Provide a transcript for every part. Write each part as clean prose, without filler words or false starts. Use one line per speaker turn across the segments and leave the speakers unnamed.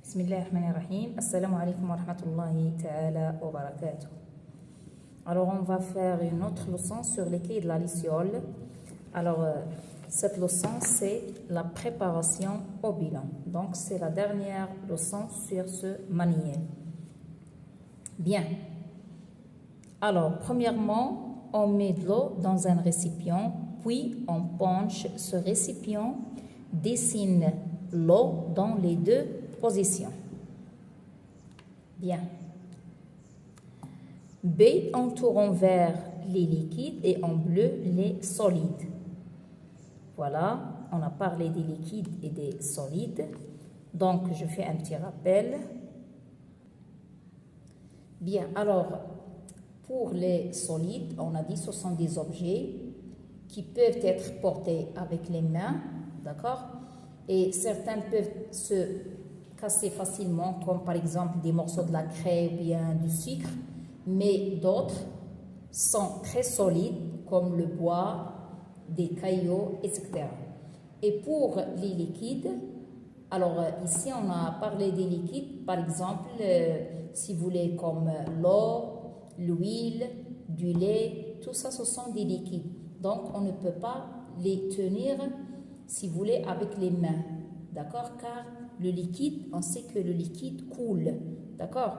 Bismillahirrahmanirrahim. Assalamu alaikum wa rahmatullahi ta'ala wa barakatuh. Alors, on va faire une autre leçon sur l'écueil de la luciole. Alors, cette leçon, c'est la préparation au bilan. Donc, c'est la dernière leçon sur ce manuel. Bien. Alors, premièrement, on met de l'eau dans un récipient, puis on penche ce récipient, dessine l'eau dans les deux positions. Bien. B entoure en vert les liquides et en bleu les solides. Voilà, on a parlé des liquides et des solides. Donc, je fais un petit rappel. Bien, alors, pour les solides, on a dit que ce sont des objets qui peuvent être portés avec les mains, d'accord? Et certains peuvent se casser facilement, comme par exemple des morceaux de la craie ou bien du sucre, mais d'autres sont très solides, comme le bois, des cailloux, etc. Et pour les liquides, alors ici on a parlé des liquides, par exemple, si vous voulez, comme l'eau, l'huile, du lait, tout ça, ce sont des liquides. Donc, on ne peut pas les tenir, si vous voulez, avec les mains, d'accord? Car le liquide, on sait que le liquide coule, d'accord?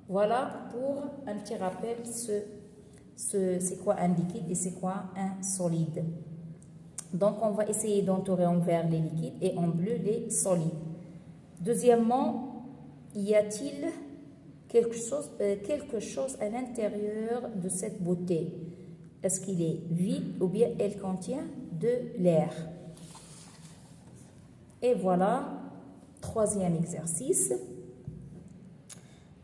Voilà pour un petit rappel, c'est quoi un liquide et c'est quoi un solide. Donc, on va essayer d'entourer en vert les liquides et en bleu les solides. Deuxièmement, y a-t-il quelque chose à l'intérieur de cette bouteille? Est-ce qu'il est vide ou bien elle contient de l'air? Et voilà, troisième exercice.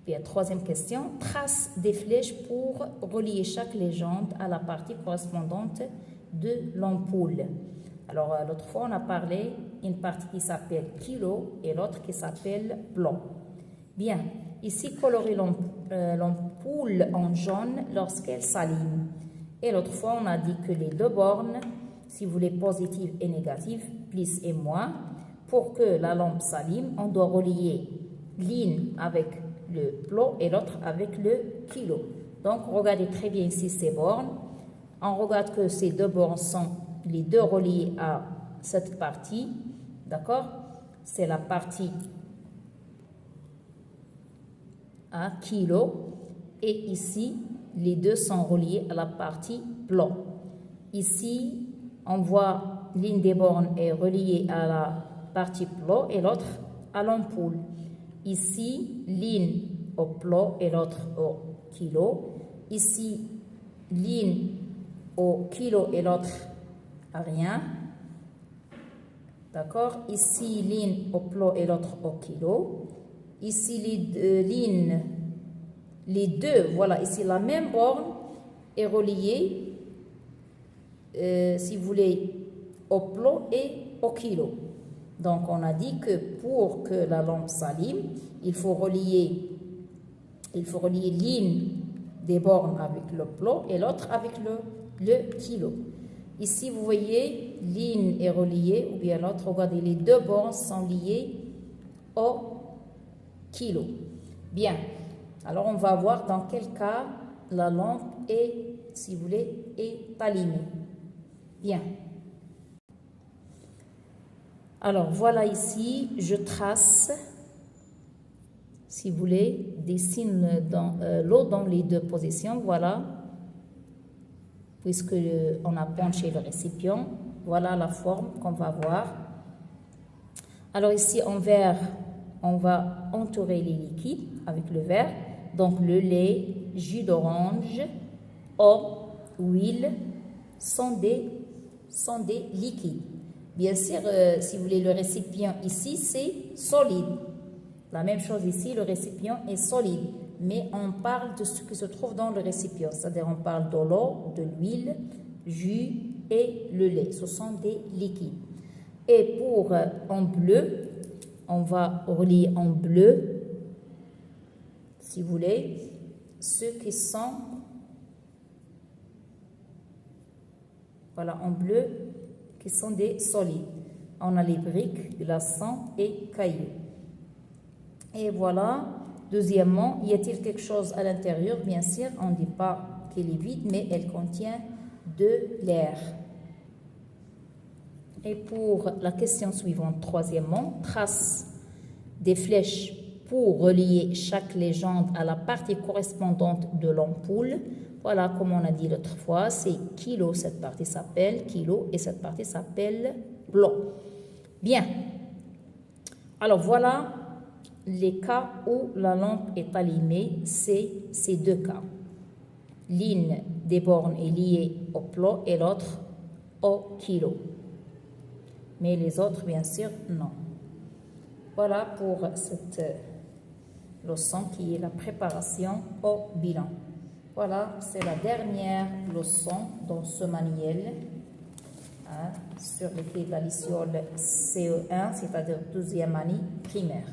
Bien, troisième question. Trace des flèches pour relier chaque légende à la partie correspondante de l'ampoule. Alors, l'autre fois, on a parlé une partie qui s'appelle kilo et l'autre qui s'appelle plomb. Bien, ici, colorer l'ampoule en jaune lorsqu'elle s'allume. Et l'autre fois, on a dit que les deux bornes, si vous voulez positives et négatives, plus et moins, pour que la lampe s'allume, on doit relier l'une avec le plomb et l'autre avec le kilo. Donc, regardez très bien ici ces bornes. On regarde que ces deux bornes sont les deux reliées à cette partie. D'accord? C'est la partie à kilo. Et ici, les deux sont reliés à la partie plomb. Ici, on voit l'une des bornes est reliée à la partie plomb et l'autre à l'ampoule. Ici, l'une au plomb et l'autre au kilo. Ici, l'une au kilo et l'autre à rien. D'accord? Ici, l'une au plomb et l'autre au kilo. Ici, les deux, voilà, ici, la même borne est reliée, si vous voulez, au plomb et au kilo. Donc, on a dit que pour que la lampe s'allume, il faut relier l'une des bornes avec le plomb et l'autre avec le kilo. Ici, vous voyez, l'une est reliée, ou bien l'autre, regardez, les deux bornes sont liées au kilo. Bien. Alors, on va voir dans quel cas la lampe est, si vous voulez, est allumée. Bien. Alors, voilà ici, je trace, si vous voulez, dessine l'eau dans les deux positions. Voilà, puisque on a penché le récipient. Voilà la forme qu'on va voir. Alors, ici, en vert, on va entourer les liquides avec le vert. Donc, le lait, jus d'orange, eau, huile sont des liquides. Bien sûr, si vous voulez, le récipient ici, c'est solide. La même chose ici, le récipient est solide. Mais on parle de ce qui se trouve dans le récipient. C'est-à-dire, on parle de l'eau, de l'huile, jus et le lait. Ce sont des liquides. Et pour en bleu, on va relier en bleu, si vous voulez, ceux qui sont, voilà, en bleu, qui sont des solides. On a les briques, glaçons et cailloux. Et voilà. Deuxièmement, y a-t-il quelque chose à l'intérieur? Bien sûr, on ne dit pas qu'elle est vide, mais elle contient de l'air. Et pour la question suivante, troisièmement, trace des flèches pour relier chaque légende à la partie correspondante de l'ampoule. Voilà, comme on a dit l'autre fois, c'est kilo, cette partie s'appelle kilo et cette partie s'appelle blanc. Bien. Alors voilà les cas où la lampe est allumée, c'est ces deux cas. L'une des bornes est liée au plot et l'autre au kilo. Mais les autres, bien sûr, non. Voilà pour cette leçon qui est la préparation au bilan. Voilà, c'est la dernière leçon dans ce manuel sur les clés de la liciole CE1, c'est-à-dire deuxième année primaire.